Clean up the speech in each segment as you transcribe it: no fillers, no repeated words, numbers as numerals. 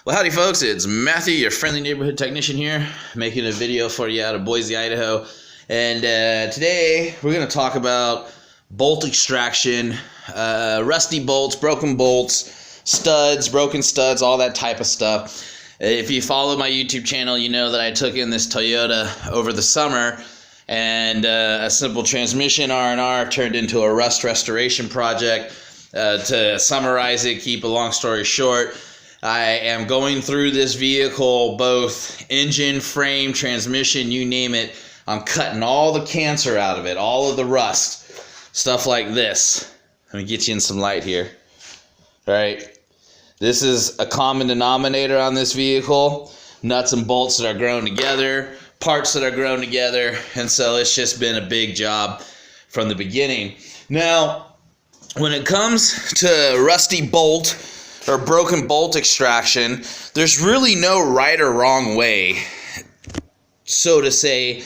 Well, howdy folks, it's Matthew, your friendly neighborhood technician here, making a video for you out of Boise, Idaho. And today we're going to talk about bolt extraction, rusty bolts, broken bolts, studs, broken studs, all that type of stuff. If you follow my YouTube channel, you know that I took in this Toyota over the summer, and a simple transmission R&R turned into a rust restoration project. To summarize it, keep a long story short, I am going through this vehicle, both engine, frame, transmission, you name it. I'm cutting all the cancer out of it, all of the rust, stuff like this. Let me get you in some light here. All right, this is a common denominator on this vehicle, nuts and bolts that are grown together, parts that are grown together, and so it's just been a big job from the beginning. Now, when it comes to rusty bolt or broken bolt extraction, there's really no right or wrong way, so to say,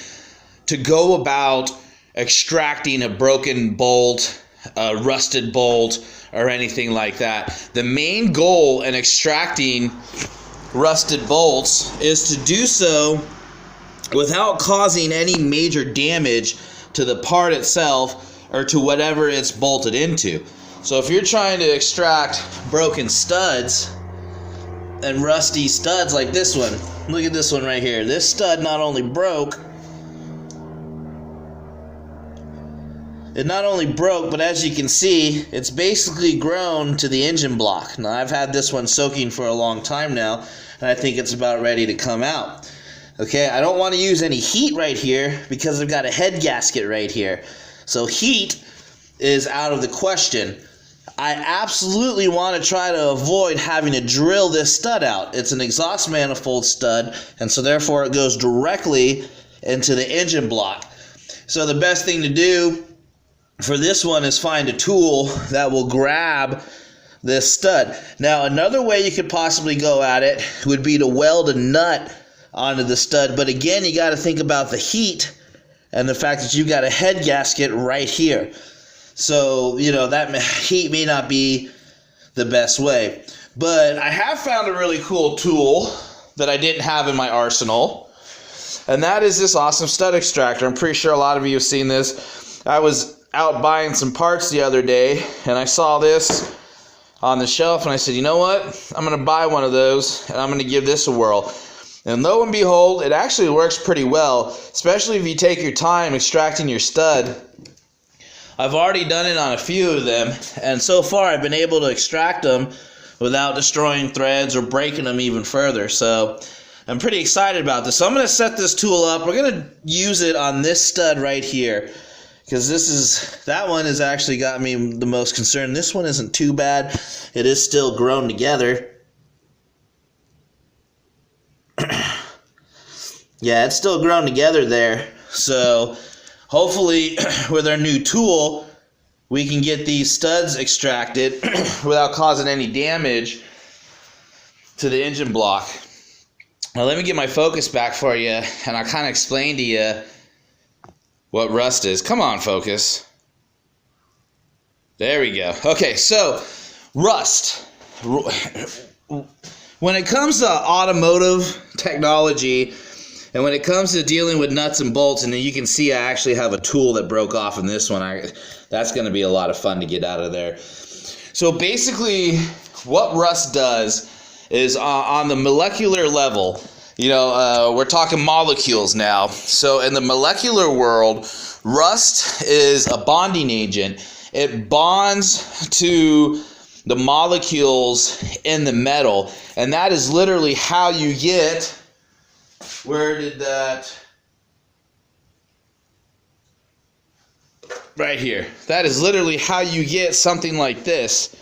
to go about extracting a broken bolt, a rusted bolt, or anything like that. The main goal in extracting rusted bolts is to do so without causing any major damage to the part itself or to whatever it's bolted into. So if you're trying to extract broken studs and rusty studs like this one, look at this one right here. This stud not only broke, but as you can see, it's basically grown to the engine block. Now, I've had this one soaking for a long time now, and I think it's about ready to come out. Okay, I don't want to use any heat right here because I've got a head gasket right here. So heat is out of the question. I absolutely want to try to avoid having to drill this stud out. It's an exhaust manifold stud, and so therefore it goes directly into the engine block. So the best thing to do for this one is find a tool that will grab this stud. Now, another way you could possibly go at it would be to weld a nut onto the stud, but again, you got to think about the heat and the fact that you've got a head gasket right here. So, you know, that heat may not be the best way. But I have found a really cool tool that I didn't have in my arsenal, and that is this awesome stud extractor. I'm pretty sure a lot of you have seen this. I was out buying some parts the other day, and I saw this on the shelf, and I said, you know what? I'm going to buy one of those, and I'm going to give this a whirl. And lo and behold, it actually works pretty well, especially if you take your time extracting your stud. I've already done it on a few of them, and so far I've been able to extract them without destroying threads or breaking them even further. So I'm pretty excited about this. So I'm going to set this tool up. We're going to use it on this stud right here, because that one has actually got me the most concerned. This one isn't too bad. It is still grown together. Yeah, it's still grown together there. So hopefully with our new tool, we can get these studs extracted without causing any damage to the engine block. Now let me get my focus back for you, and I'll kind of explain to you what rust is. Come on, focus. There we go. Okay, so rust. When it comes to automotive technology, and when it comes to dealing with nuts and bolts, and then you can see I actually have a tool that broke off in this one. That's going to be a lot of fun to get out of there. So basically, what rust does is on the molecular level, you know, we're talking molecules now. So in the molecular world, rust is a bonding agent. It bonds to the molecules in the metal, and that is literally how you get... Where did that... Right here. That is literally how you get something like this,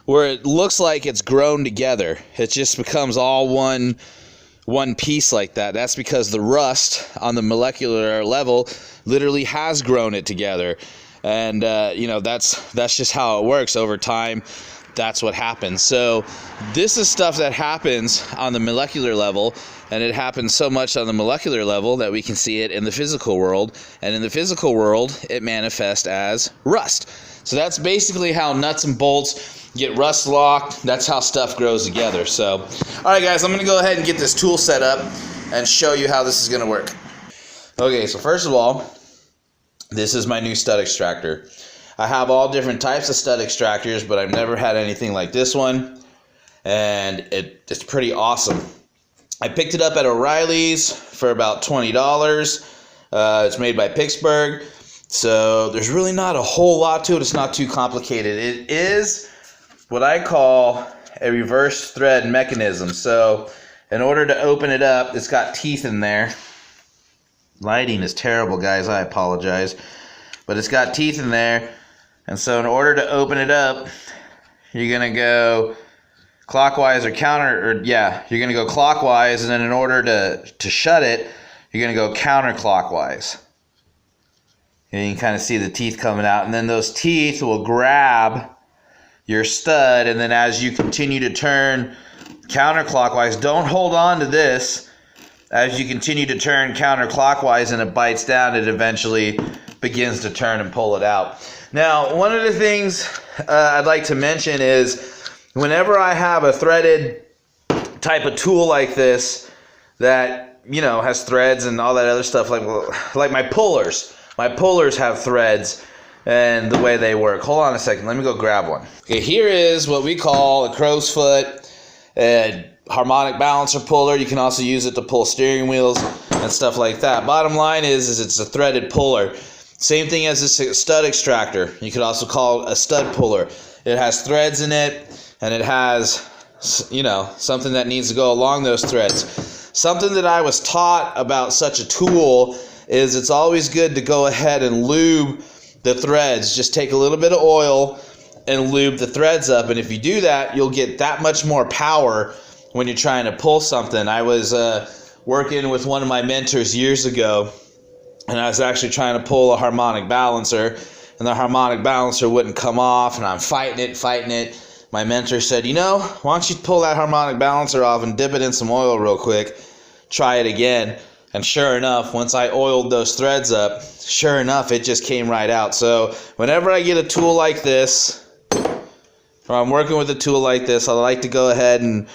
where it looks like it's grown together. It just becomes all one piece like that. That's because the rust on the molecular level literally has grown it together. And you know, that's just how it works over time. That's what happens. So this is stuff that happens on the molecular level, and it happens so much on the molecular level that we can see it in the physical world. And in the physical world, it manifests as rust. So that's basically how nuts and bolts get rust locked. That's how stuff grows together. So, all right, guys, I'm going to go ahead and get this tool set up and show you how this is going to work. Okay, so first of all, this is my new stud extractor. I have all different types of stud extractors, but I've never had anything like this one, and it's pretty awesome. I picked it up at O'Reilly's for about $20. It's made by Pittsburgh, so there's really not a whole lot to it. It's not too complicated. It is what I call a reverse thread mechanism. So in order to open it up, it's got teeth in there. Lighting is terrible, guys. I apologize. But it's got teeth in there. And so in order to open it up, you're going to go clockwise or you're going to go clockwise. And then in order to shut it, you're going to go counterclockwise. And you can kind of see the teeth coming out. And then those teeth will grab your stud. And then as you continue to turn counterclockwise, don't hold on to this. As you continue to turn counterclockwise and it bites down, it eventually begins to turn and pull it out. Now, one of the things I'd like to mention is whenever I have a threaded type of tool like this that, you know, has threads and all that other stuff, like my pullers. My pullers have threads and the way they work. Hold on a second. Let me go grab one. Okay, here is what we call a crow's foot, harmonic balancer puller. You can also use it to pull steering wheels and stuff like that. Bottom line is it's a threaded puller. Same thing as a stud extractor. You could also call it a stud puller. It has threads in it, and it has, you know, something that needs to go along those threads. Something that I was taught about such a tool is it's always good to go ahead and lube the threads. Just take a little bit of oil and lube the threads up, and if you do that, you'll get that much more power when you're trying to pull something. I was working with one of my mentors years ago, and I was actually trying to pull a harmonic balancer, and the harmonic balancer wouldn't come off, and I'm fighting it. My mentor said, you know, why don't you pull that harmonic balancer off and dip it in some oil real quick, try it again. And sure enough, once I oiled those threads up, sure enough, it just came right out. So whenever I get a tool like this, or I'm working with a tool like this, I like to go ahead and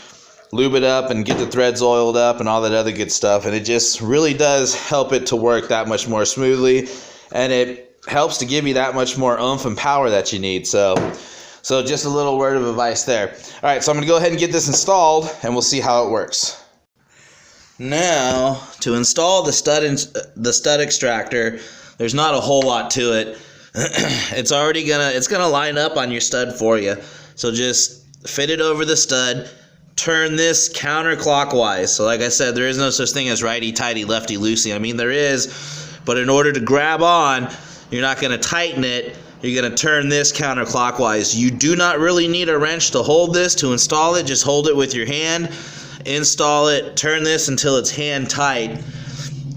lube it up and get the threads oiled up and all that other good stuff. And it just really does help it to work that much more smoothly. And it helps to give you that much more oomph and power that you need. So just a little word of advice there. All right, so I'm going to go ahead and get this installed, and we'll see how it works. Now, to install the stud extractor, there's not a whole lot to it. It's gonna line up on your stud for you. So just fit it over the stud. Turn this counterclockwise. So like I said, there is no such thing as righty-tighty, lefty-loosey. I mean, there is, but in order to grab on, you're not going to tighten it. You're going to turn this counterclockwise. You do not really need a wrench to hold this, to install it. Just hold it with your hand, install it, turn this until it's hand tight.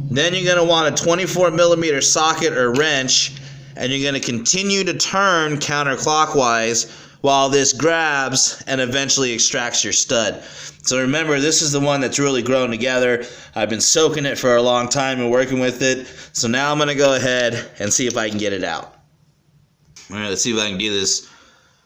Then you're going to want a 24mm socket or wrench, and you're going to continue to turn counterclockwise while this grabs and eventually extracts your stud. So remember, this is the one that's really grown together. I've been soaking it for a long time and working with it. So now I'm going to go ahead and see if I can get it out. All right, let's see if I can do this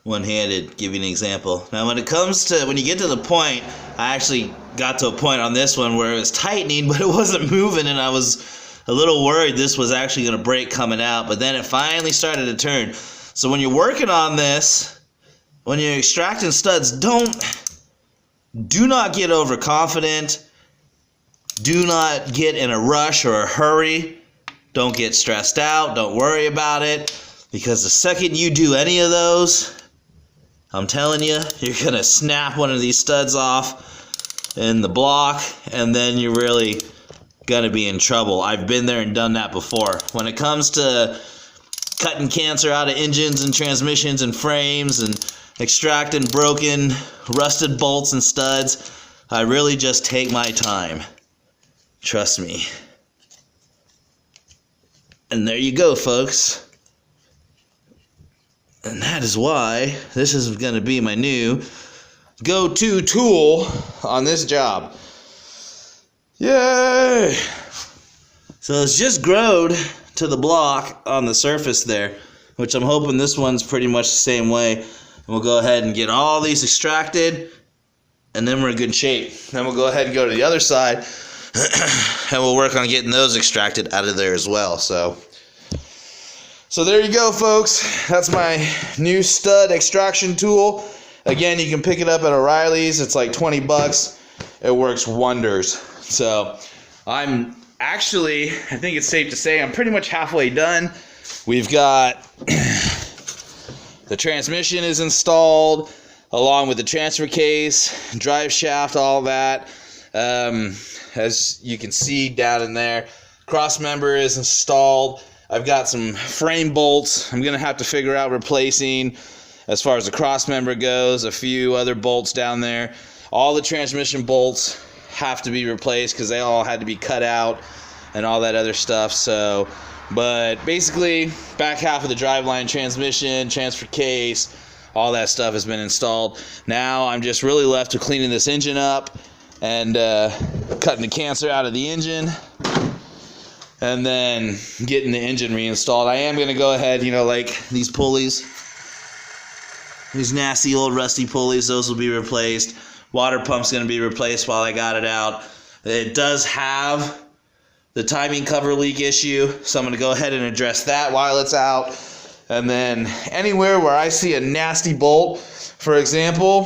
one-handed, give you an example. Now when you get to the point, I actually got to a point on this one where it was tightening, but it wasn't moving, and I was a little worried this was actually going to break coming out, but then it finally started to turn. So when you're working on this, when you're extracting studs, do not get overconfident. Do not get in a rush or a hurry. Don't get stressed out. Don't worry about it. Because the second you do any of those, I'm telling you, you're going to snap one of these studs off in the block, and then you're really going to be in trouble. I've been there and done that before. When it comes to cutting cancer out of engines and transmissions and frames and extracting broken, rusted bolts and studs, I really just take my time. Trust me. And there you go, folks. And that is why this is going to be my new go-to tool on this job. Yay! So it's just growed to the block on the surface there. which I'm hoping this one's pretty much the same way. And we'll go ahead and get all these extracted, and then we're in good shape. Then we'll go ahead and go to the other side, and we'll work on getting those extracted out of there as well. So there you go, folks. That's my new stud extraction tool. Again, you can pick it up at O'Reilly's. It's like 20 bucks. It works wonders. So I'm actually, I think it's safe to say I'm pretty much halfway done. We've got the transmission is installed, along with the transfer case, drive shaft, all that. As you can see down in there, cross member is installed. I've got some frame bolts I'm gonna have to figure out replacing as far as the cross member goes. A few other bolts down there. All the transmission bolts have to be replaced because they all had to be cut out and all that other stuff. So, but basically, back half of the driveline, transmission, transfer case, all that stuff has been installed. Now I'm just really left to cleaning this engine up and cutting the cancer out of the engine, and then getting the engine reinstalled. I am going to go ahead, like these pulleys, these nasty old rusty pulleys, those will be replaced. Water pump's going to be replaced while I got it out. It does have the timing cover leak issue, so I'm going to go ahead and address that while it's out. And then anywhere where I see a nasty bolt, for example,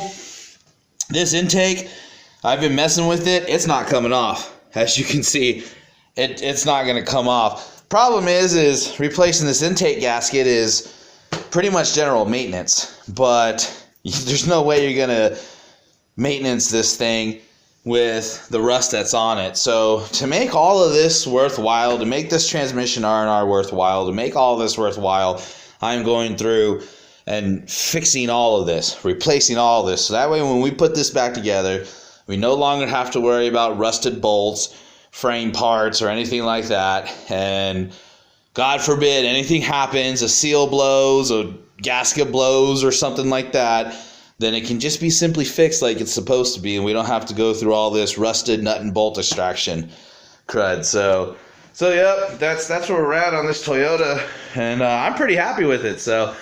this intake, I've been messing with it. It's not coming off. As you can see, it's not going to come off. Problem is replacing this intake gasket is pretty much general maintenance, but there's no way you're going to maintenance this thing with the rust that's on it. So to make all of this worthwhile, to make this transmission R&R worthwhile, to make all of this worthwhile, I'm going through and fixing all of this, replacing all of this. So that way when we put this back together, we no longer have to worry about rusted bolts, frame parts, or anything like that. And God forbid anything happens, a seal blows, a gasket blows, or something like that, then it can just be simply fixed like it's supposed to be, and we don't have to go through all this rusted nut and bolt extraction crud. So yep, that's where we're at on this Toyota, and I'm pretty happy with it. So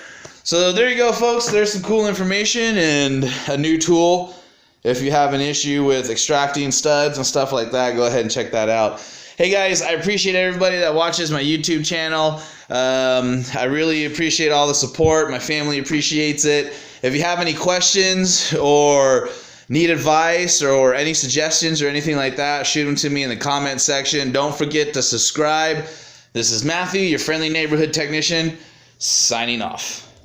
there you go, folks. There's some cool information and a new tool. If you have an issue with extracting studs and stuff like that, go ahead and check that out. Hey guys, I appreciate everybody that watches my YouTube channel. I really appreciate all the support. My family appreciates it. If you have any questions or need advice or any suggestions or anything like that, shoot them to me in the comment section. Don't forget to subscribe. This is Matthew, your friendly neighborhood technician, signing off.